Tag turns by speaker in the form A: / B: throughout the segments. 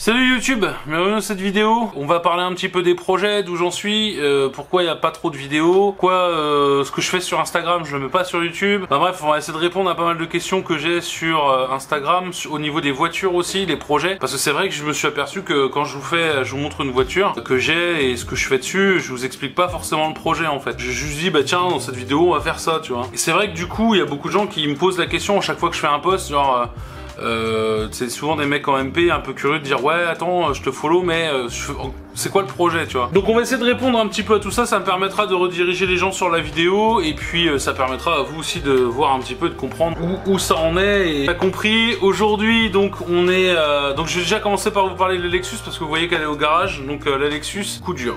A: Salut YouTube, bienvenue dans cette vidéo. On va parler un petit peu des projets, d'où j'en suis, pourquoi il n'y a pas trop de vidéos, ce que je fais sur Instagram, je le mets pas sur YouTube. Enfin bref, on va essayer de répondre à pas mal de questions que j'ai sur Instagram, au niveau des voitures aussi, les projets. Parce que c'est vrai que je me suis aperçu que quand je vous montre une voiture que j'ai et ce que je fais dessus, je vous explique pas forcément le projet en fait. Je juste dis bah tiens, dans cette vidéo on va faire ça, tu vois. Et c'est vrai que du coup, il y a beaucoup de gens qui me posent la question à chaque fois que je fais un post, genre c'est souvent des mecs en MP un peu curieux de dire ouais attends je te follow mais c'est quoi le projet, tu vois. Donc on va essayer de répondre un petit peu à tout ça, ça me permettra de rediriger les gens sur la vidéo et puis ça permettra à vous aussi de voir un petit peu, de comprendre où ça en est. Et t'as compris, aujourd'hui donc on est donc je vais déjà commencer par vous parler de la Lexus parce que vous voyez qu'elle est au garage. Donc la Lexus coup dur.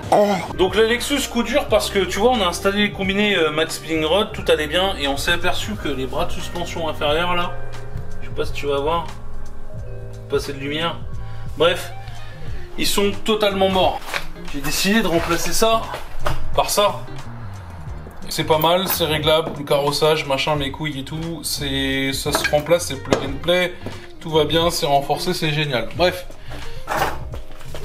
A: Donc la Lexus coup dur parce que tu vois on a installé les combinés Max Spinning Rod, tout allait bien et on s'est aperçu que les bras de suspension inférieurs là, je sais pas si tu vas voir, passer de lumière, bref, ils sont totalement morts. J'ai décidé de remplacer ça par ça. C'est pas mal, c'est réglable, le carrossage, machin, les couilles et tout, ça se remplace, c'est plug and play, tout va bien, c'est renforcé, c'est génial. Bref,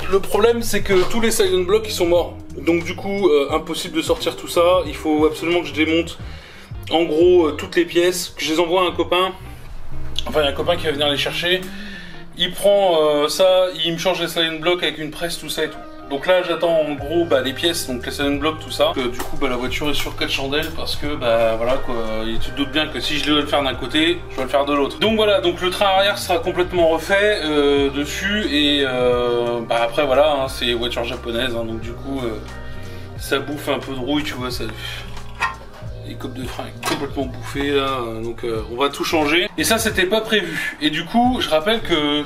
A: le problème c'est que tous les silent blocks ils sont morts. Donc du coup, impossible de sortir tout ça, il faut absolument que je démonte en gros toutes les pièces, que je les envoie à un copain. Enfin, il y a un copain qui va venir les chercher. Il prend ça, il me change les silent blocks avec une presse, tout ça et tout. Donc là, j'attends en gros les pièces, donc les silent blocks, tout ça. Du coup, la voiture est sur 4 chandelles parce que, voilà quoi. Et tu te doutes bien que si je dois le faire d'un côté, je dois le faire de l'autre. Donc voilà, donc le train arrière sera complètement refait dessus. Et après, voilà, hein, c'est voiture japonaise, hein, donc du coup, ça bouffe un peu de rouille, tu vois, ça. Les copes de frein complètement bouffées là, donc on va tout changer. Et ça c'était pas prévu. Et du coup je rappelle que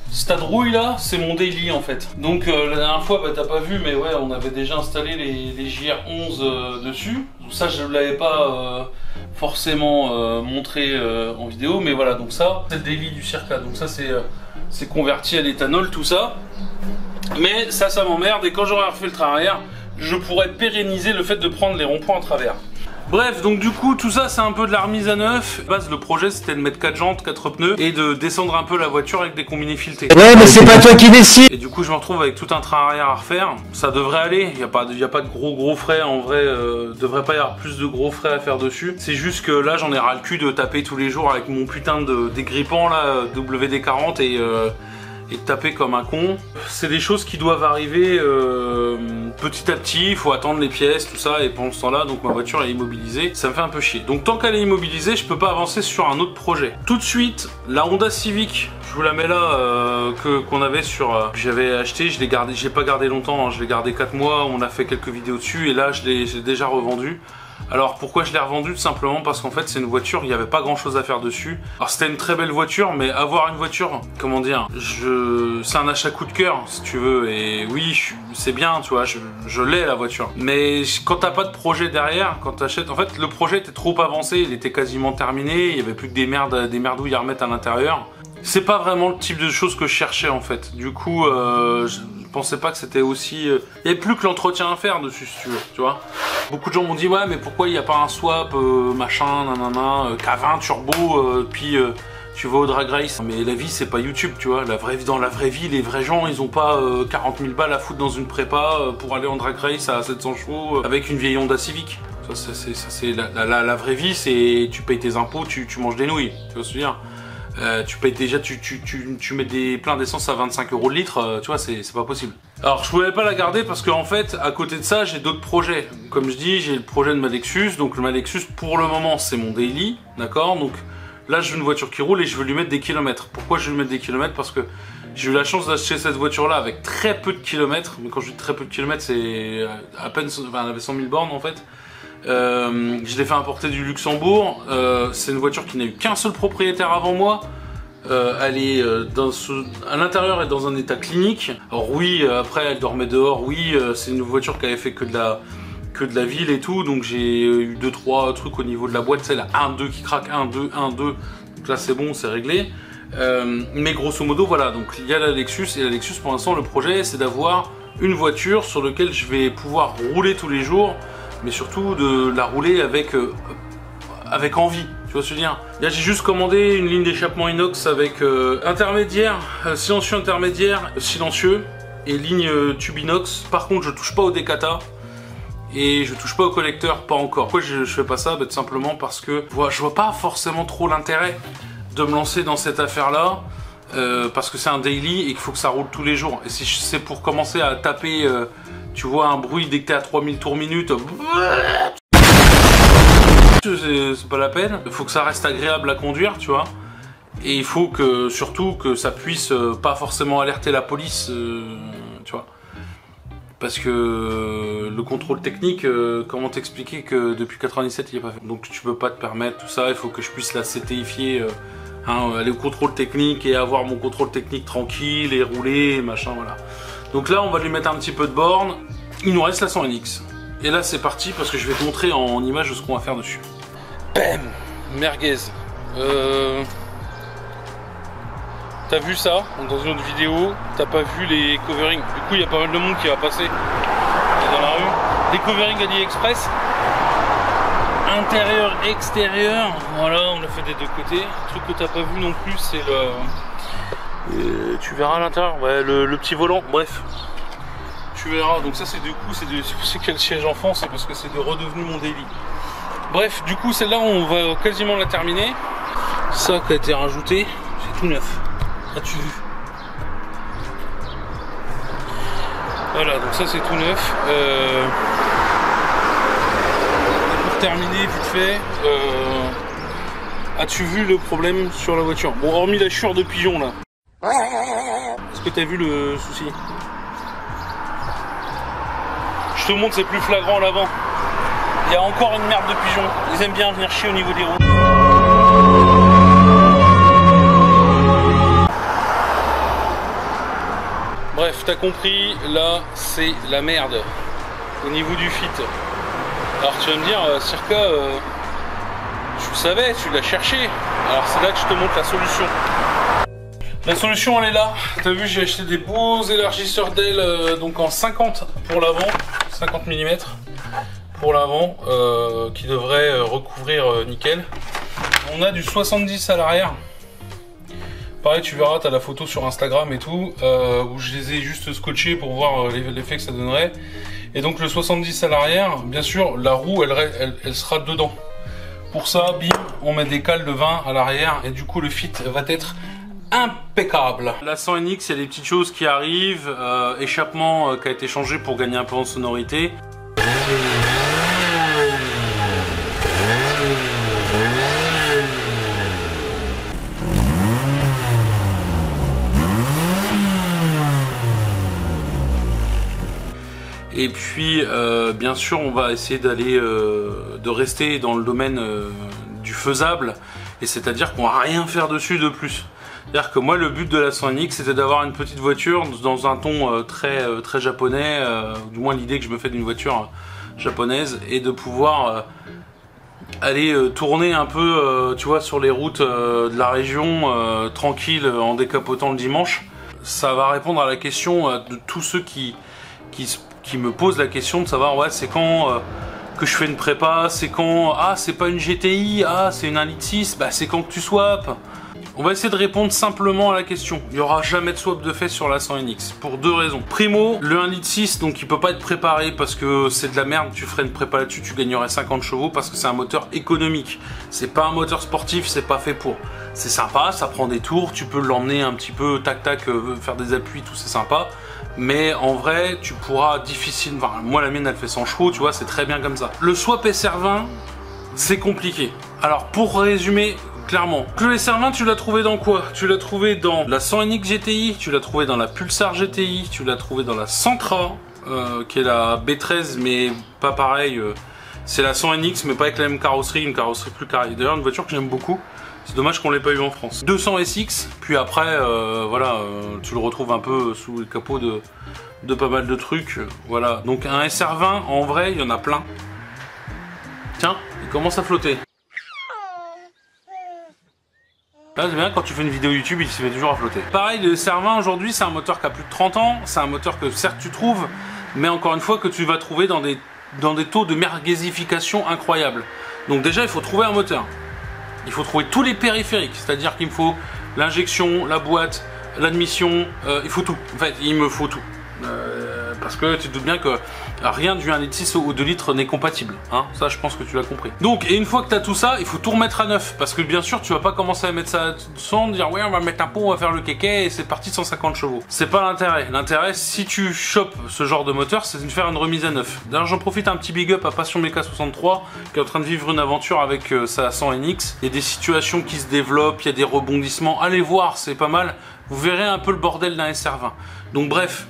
A: cette rouille là c'est mon daily en fait. Donc la dernière fois t'as pas vu mais ouais on avait déjà installé les JR11 dessus. Ça je l'avais pas forcément montré en vidéo, mais voilà, donc ça c'est le daily du Circa. Donc ça c'est converti à l'éthanol tout ça. Mais ça m'emmerde et quand j'aurai refait le train arrière je pourrais pérenniser le fait de prendre les ronds-points à travers. Bref, donc du coup tout ça c'est un peu de la remise à neuf. À base, le projet c'était de mettre 4 jantes, 4 pneus et de descendre un peu la voiture avec des combinés filetés.
B: Ouais mais c'est pas toi qui décide.
A: Et du coup je me retrouve avec tout un train arrière à refaire. Ça devrait aller, il n'y a pas de gros frais en vrai, devrait pas y avoir plus de gros frais à faire dessus. C'est juste que là j'en ai ras le cul de taper tous les jours avec mon putain de dégrippant là, WD-40 et de taper comme un con. C'est des choses qui doivent arriver petit à petit, il faut attendre les pièces, tout ça, et pendant ce temps là, donc ma voiture est immobilisée, ça me fait un peu chier. Donc tant qu'elle est immobilisée, je peux pas avancer sur un autre projet. Tout de suite, la Honda Civic, je vous la mets là, qu'on avait sur... que j'avais acheté, je l'ai gardé, j'ai pas gardé longtemps, hein, je l'ai gardé 4 mois, on a fait quelques vidéos dessus, et là je l'ai déjà revendu. Alors pourquoi je l'ai revendu? Tout simplement parce qu'en fait c'est une voiture, il n'y avait pas grand chose à faire dessus. Alors c'était une très belle voiture, mais avoir une voiture, comment dire, c'est un achat coup de cœur si tu veux. Et oui, c'est bien, tu vois, je l'ai la voiture. Mais quand t'as pas de projet derrière, quand t'achètes, en fait le projet était trop avancé, il était quasiment terminé, il y avait plus que des merdouilles à remettre à l'intérieur. C'est pas vraiment le type de choses que je cherchais en fait. Du coup, je pensais pas que c'était aussi... Il y avait plus que l'entretien à faire dessus si tu veux, tu vois. Beaucoup de gens m'ont dit ouais mais pourquoi il n'y a pas un swap, machin, nanana, K20 turbo, puis tu vas au drag race. Mais la vie c'est pas YouTube, tu vois. Dans la vraie vie, les vrais gens ils ont pas 40 000 balles à foutre dans une prépa pour aller en drag race à 700 chevaux avec une vieille Honda Civic. Ça c'est la vraie vie, c'est tu payes tes impôts, tu manges des nouilles, tu vois ce que je veux dire. Tu payes déjà, tu mets plein d'essence à 25 € le litre, tu vois, c'est pas possible. Alors je pouvais pas la garder parce qu'en fait, à côté de ça, j'ai d'autres projets. Comme je dis, j'ai le projet de ma Lexus, donc ma Lexus pour le moment c'est mon daily, d'accord. Donc là je veux une voiture qui roule et je veux lui mettre des kilomètres. Pourquoi je veux lui mettre des kilomètres? Parce que j'ai eu la chance d'acheter cette voiture là avec très peu de kilomètres, mais quand je dis très peu de kilomètres c'est à peine, enfin, elle avait 100 000 bornes en fait. Je l'ai fait importer du Luxembourg. C'est une voiture qui n'a eu qu'un seul propriétaire avant moi. Elle est à l'intérieur est dans un état clinique. Alors oui, après elle dormait dehors. Oui, c'est une voiture qui avait fait que de la ville et tout. Donc j'ai eu 2-3 trucs au niveau de la boîte. C'est la 1-2 qui craque, 1-2, 1-2. Donc là c'est bon, c'est réglé. Mais grosso modo voilà. Donc il y a la Lexus et la Lexus pour l'instant le projet c'est d'avoir une voiture sur laquelle je vais pouvoir rouler tous les jours. Mais surtout de la rouler avec envie, Tu vois ce que je veux dire? Là j'ai juste commandé une ligne d'échappement inox avec intermédiaire, silencieux intermédiaire, silencieux et ligne tube inox. Par contre je touche pas au décata et je touche pas au collecteur, pas encore. Pourquoi je fais pas ça? Tout simplement parce que je vois pas forcément trop l'intérêt de me lancer dans cette affaire là. Parce que c'est un daily et qu'il faut que ça roule tous les jours. Et si c'est pour commencer à taper, tu vois, un bruit dès que t'es à 3000 tours minute, c'est pas la peine. Il faut que ça reste agréable à conduire, tu vois. Et il faut que surtout que ça puisse pas forcément alerter la police, tu vois. Parce que le contrôle technique, comment t'expliquer que depuis 97 il est pas fait. Donc tu peux pas te permettre tout ça, il faut que je puisse la CTifier. Aller au contrôle technique et avoir mon contrôle technique tranquille et rouler, machin, voilà. Donc là, on va lui mettre un petit peu de borne. Il nous reste la 100NX. Et là, c'est parti parce que je vais te montrer en image ce qu'on va faire dessus. Bam! Merguez. T'as vu ça dans une autre vidéo, t'as pas vu les coverings. Du coup, il y a pas mal de monde qui va passer dans la rue. Des coverings AliExpress. Intérieur, extérieur, voilà, on l'a fait des deux côtés. Le truc que t'as pas vu non plus, c'est le... tu verras à l'intérieur, ouais, le petit volant, bref. Tu verras, donc ça c'est du coup, c'est quel siège enfant, c'est parce que c'est redevenu mon daily. Bref, du coup celle-là, on va quasiment la terminer. Ça qui a été rajouté, c'est tout neuf. As-tu vu? Voilà, donc ça c'est tout neuf. Terminé vite fait. As-tu vu le problème sur la voiture? Bon, hormis la chure de pigeon là. Est-ce que tu as vu le souci? Je te montre, c'est plus flagrant à l'avant. Il y a encore une merde de pigeon. Ils aiment bien venir chier au niveau des roues. Bref, t'as compris, là c'est la merde au niveau du fit. Alors tu vas me dire, Circa, tu le savais, tu l'as cherché. Alors c'est là que je te montre la solution. La solution elle est là. T'as vu, j'ai acheté des beaux élargisseurs d'aile donc en 50 pour l'avant, 50 mm pour l'avant, qui devrait recouvrir nickel. On a du 70 à l'arrière. Pareil, tu verras, tu as la photo sur Instagram et tout, où je les ai juste scotchés pour voir l'effet que ça donnerait. Et donc le 70 à l'arrière, bien sûr, la roue, elle sera dedans. Pour ça, bim, on met des cales de 20 à l'arrière et du coup le fit va être impeccable. La 100NX, il y a des petites choses qui arrivent, échappement qui a été changé pour gagner un peu en sonorité. Et puis bien sûr on va essayer d'aller de rester dans le domaine du faisable, et c'est-à-dire qu'on va rien faire dessus de plus. C'est-à-dire que moi le but de la 100NX c'était d'avoir une petite voiture dans un ton très japonais, du moins l'idée que je me fais d'une voiture japonaise, et de pouvoir aller tourner un peu tu vois, sur les routes de la région tranquille en décapotant le dimanche. Ça va répondre à la question de tous ceux qui me pose la question de savoir, ouais, c'est quand que je fais une prépa, c'est quand, ah c'est pas une GTI, ah c'est une 1,6 litre, bah c'est quand que tu swaps. On va essayer de répondre simplement à la question. Il n'y aura jamais de swap de fait sur la 100NX pour deux raisons. Primo, le 1,6 litre, donc il peut pas être préparé parce que c'est de la merde, tu ferais une prépa là-dessus, tu gagnerais 50 chevaux parce que c'est un moteur économique. C'est pas un moteur sportif, c'est pas fait pour. C'est sympa, ça prend des tours, tu peux l'emmener un petit peu tac tac, faire des appuis, tout c'est sympa. Mais en vrai, tu pourras difficilement... Enfin, moi, la mienne, elle fait 100 chevaux, tu vois, c'est très bien comme ça. Le swap SR20, c'est compliqué. Alors, pour résumer clairement, le SR20, tu l'as trouvé dans quoi? Tu l'as trouvé dans la 100NX GTI, tu l'as trouvé dans la Pulsar GTI, tu l'as trouvé dans la Sentra, qui est la B13, mais pas pareil. C'est la 100NX, mais pas avec la même carrosserie, une carrosserie plus carrée. D'ailleurs, une voiture que j'aime beaucoup. C'est dommage qu'on l'ait pas eu en France. 200 SX, puis après, voilà, tu le retrouves un peu sous le capot de pas mal de trucs. Voilà, donc un SR20, en vrai, il y en a plein. Tiens, il commence à flotter. Là, c'est bien, quand tu fais une vidéo YouTube, il se met toujours à flotter. Pareil, le SR20 aujourd'hui, c'est un moteur qui a plus de 30 ans. C'est un moteur que certes tu trouves, mais encore une fois que tu vas trouver dans des taux de merguezification incroyables. Donc déjà, il faut trouver un moteur. Il faut trouver tous les périphériques, c'est-à-dire qu'il me faut l'injection, la boîte, l'admission, il faut tout. En fait, il me faut tout. Parce que tu te doutes bien que rien du 1,6 litre ou 2 litres n'est compatible. Hein, ça, je pense que tu l'as compris. Donc, et une fois que tu as tout ça, il faut tout remettre à neuf. Parce que bien sûr, tu vas pas commencer à mettre ça sans dire ouais, on va mettre un pot, on va faire le kéké et c'est parti de 150 chevaux. C'est pas l'intérêt. L'intérêt, si tu chopes ce genre de moteur, c'est de faire une remise à neuf. D'ailleurs, j'en profite un petit big up à Passion Mecha 63 qui est en train de vivre une aventure avec sa 100NX. Il y a des situations qui se développent, il y a des rebondissements. Allez voir, c'est pas mal. Vous verrez un peu le bordel d'un SR20. Donc bref.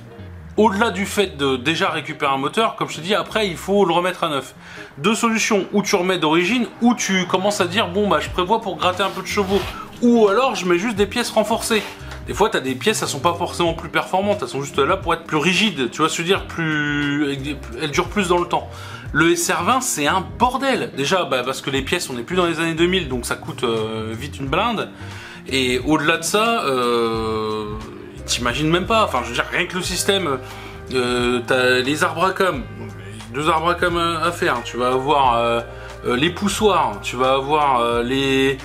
A: Au-delà du fait de déjà récupérer un moteur, comme je te dis, après il faut le remettre à neuf. Deux solutions, ou tu remets d'origine, ou tu commences à dire bon bah je prévois pour gratter un peu de chevaux, ou alors je mets juste des pièces renforcées. Des fois tu as des pièces, elles sont pas forcément plus performantes, elles sont juste là pour être plus rigides, tu vois ce que je veux dire, elles durent plus dans le temps. Le SR20 c'est un bordel, déjà bah, parce que les pièces on n'est plus dans les années 2000, donc ça coûte vite une blinde, et au-delà de ça... T'imagines même pas, enfin je veux dire rien que le système, t'as les arbres à com, deux arbres à com à faire, tu vas avoir les poussoirs, tu vas avoir les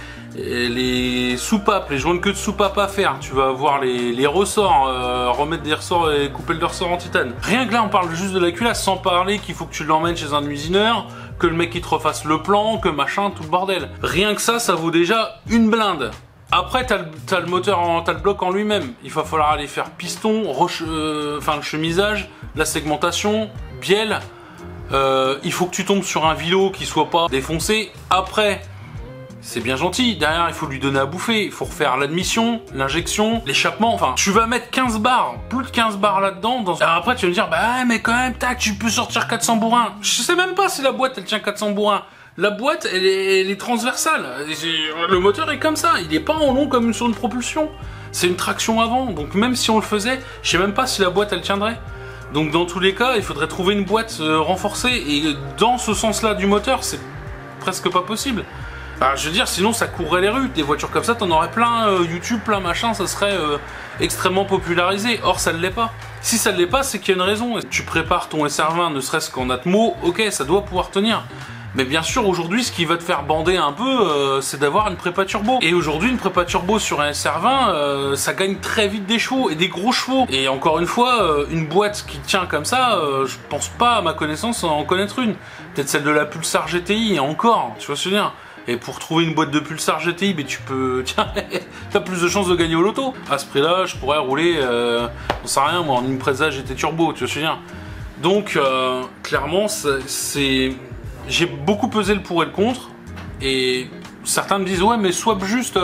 A: soupapes, les joints de queue de soupape à faire, tu vas avoir les ressorts, remettre des ressorts et couper le ressort en titane. Rien que là on parle juste de la culasse, sans parler qu'il faut que tu l'emmènes chez un usineur, que le mec il te refasse le plan, que machin, tout le bordel. Rien que ça vaut déjà une blinde. Après, t'as le moteur, t'as le bloc en lui-même. Il va falloir aller faire piston, le chemisage, la segmentation, bielle. Il faut que tu tombes sur un vilo qui soit pas défoncé. Après, c'est bien gentil. Derrière, il faut lui donner à bouffer. Il faut refaire l'admission, l'injection, l'échappement. Enfin, tu vas mettre 15 barres, plus de 15 barres là-dedans. Alors après, tu vas me dire, bah mais quand même, tac, tu peux sortir 400 bourrins. Je sais même pas si la boîte, elle tient 400 bourrins. La boîte, elle est transversale. Le moteur est comme ça. Il n'est pas en long comme sur une propulsion. C'est une traction avant. Donc même si on le faisait, je sais même pas si la boîte, elle tiendrait. Donc dans tous les cas, il faudrait trouver une boîte renforcée. Et dans ce sens-là du moteur, c'est presque pas possible. Enfin, je veux dire, sinon ça courrait les rues. Des voitures comme ça, t'en aurais plein. YouTube, plein machin, ça serait extrêmement popularisé. Or, ça ne l'est pas. Si ça ne l'est pas, c'est qu'il y a une raison. Tu prépares ton SR20, ne serait-ce qu'en atmo, ok, ça doit pouvoir tenir. Mais bien sûr, aujourd'hui, ce qui va te faire bander un peu, c'est d'avoir une prépa turbo. Et aujourd'hui, une prépa turbo sur un SR20, ça gagne très vite des chevaux, et des gros chevaux. Et encore une fois, une boîte qui tient comme ça, je pense pas, à ma connaissance, en connaître une. Peut-être celle de la Pulsar GTI, et encore, tu vois ce que je veux dire. Et pour trouver une boîte de Pulsar GTI, mais tu peux... Tiens, t'as plus de chances de gagner au loto. À ce prix-là, je pourrais rouler, on sait rien, moi, en Impreza GT Turbo, tu vois ce que je veux dire. Donc, clairement, c'est... J'ai beaucoup pesé le pour et le contre, et certains me disent ouais mais swap juste,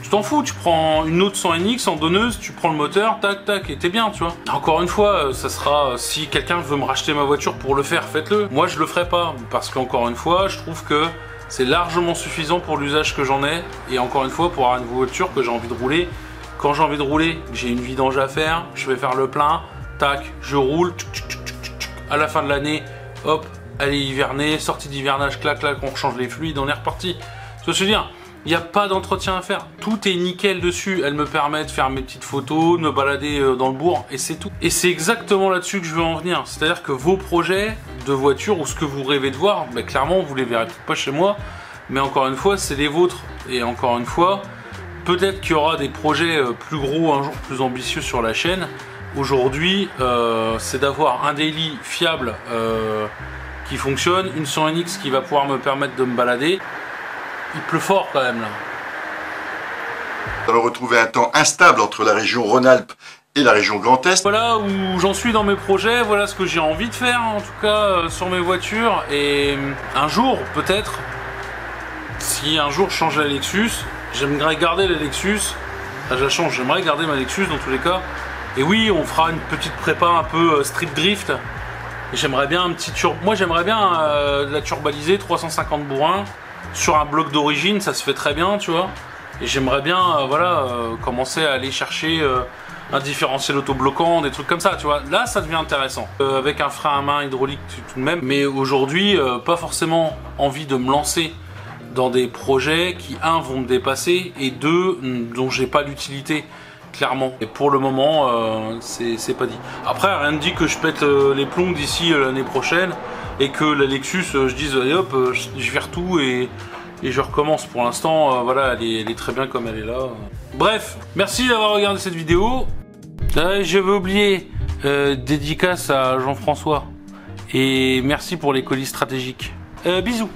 A: tu t'en fous, tu prends une autre 100NX en donneuse, tu prends le moteur, tac tac, et t'es bien, tu vois. Encore une fois, ça sera, si quelqu'un veut me racheter ma voiture pour le faire, faites-le. Moi je le ferai pas, parce qu'encore une fois, je trouve que c'est largement suffisant pour l'usage que j'en ai, et encore une fois pour avoir une voiture que j'ai envie de rouler. Quand j'ai envie de rouler, j'ai une vidange à faire, je vais faire le plein, tac, je roule, à la fin de l'année, hop, allez hiverner, sortie d'hivernage, clac clac, on rechange les fluides, on est reparti. Ce que je veux dire, il n'y a pas d'entretien à faire, tout est nickel dessus. Elle me permet de faire mes petites photos, de me balader dans le bourg, et c'est tout. Et c'est exactement là-dessus que je veux en venir, c'est-à-dire que vos projets de voiture, ou ce que vous rêvez de voir, bah, clairement vous les verrez peut-être pas chez moi, mais encore une fois c'est les vôtres. Et encore une fois, peut-être qu'il y aura des projets plus gros un jour, plus ambitieux sur la chaîne. Aujourd'hui, c'est d'avoir un daily fiable qui fonctionne, une 100NX qui va pouvoir me permettre de me balader. Il pleut fort quand même là.
B: Nous allons retrouver un temps instable entre la région Rhône-Alpes et la région Grand Est.
A: Voilà où j'en suis dans mes projets, voilà ce que j'ai envie de faire en tout cas sur mes voitures. Et un jour peut-être, si un jour je change la Lexus, j'aimerais garder la Lexus. Enfin, je la change, j'aimerais garder ma Lexus dans tous les cas. Et oui, on fera une petite prépa un peu street drift. J'aimerais bien un petit moi j'aimerais bien la turbaliser 350 bourrins sur un bloc d'origine, ça se fait très bien, tu vois. Et j'aimerais bien voilà commencer à aller chercher un différentiel autobloquant, des trucs comme ça, tu vois. Là ça devient intéressant. Avec un frein à main hydraulique tout de même. Mais aujourd'hui, pas forcément envie de me lancer dans des projets qui, un, vont me dépasser, et deux, dont j'ai pas l'utilité. Clairement. Et pour le moment, c'est pas dit. Après, rien ne dit que je pète les plombs d'ici l'année prochaine et que la Lexus, je dise allez hop, je vire tout et et je recommence. Pour l'instant, voilà, elle est très bien comme elle est là. Bref, merci d'avoir regardé cette vidéo. J'avais oublié, dédicace à Jean-François. Et merci pour les colis stratégiques. Bisous.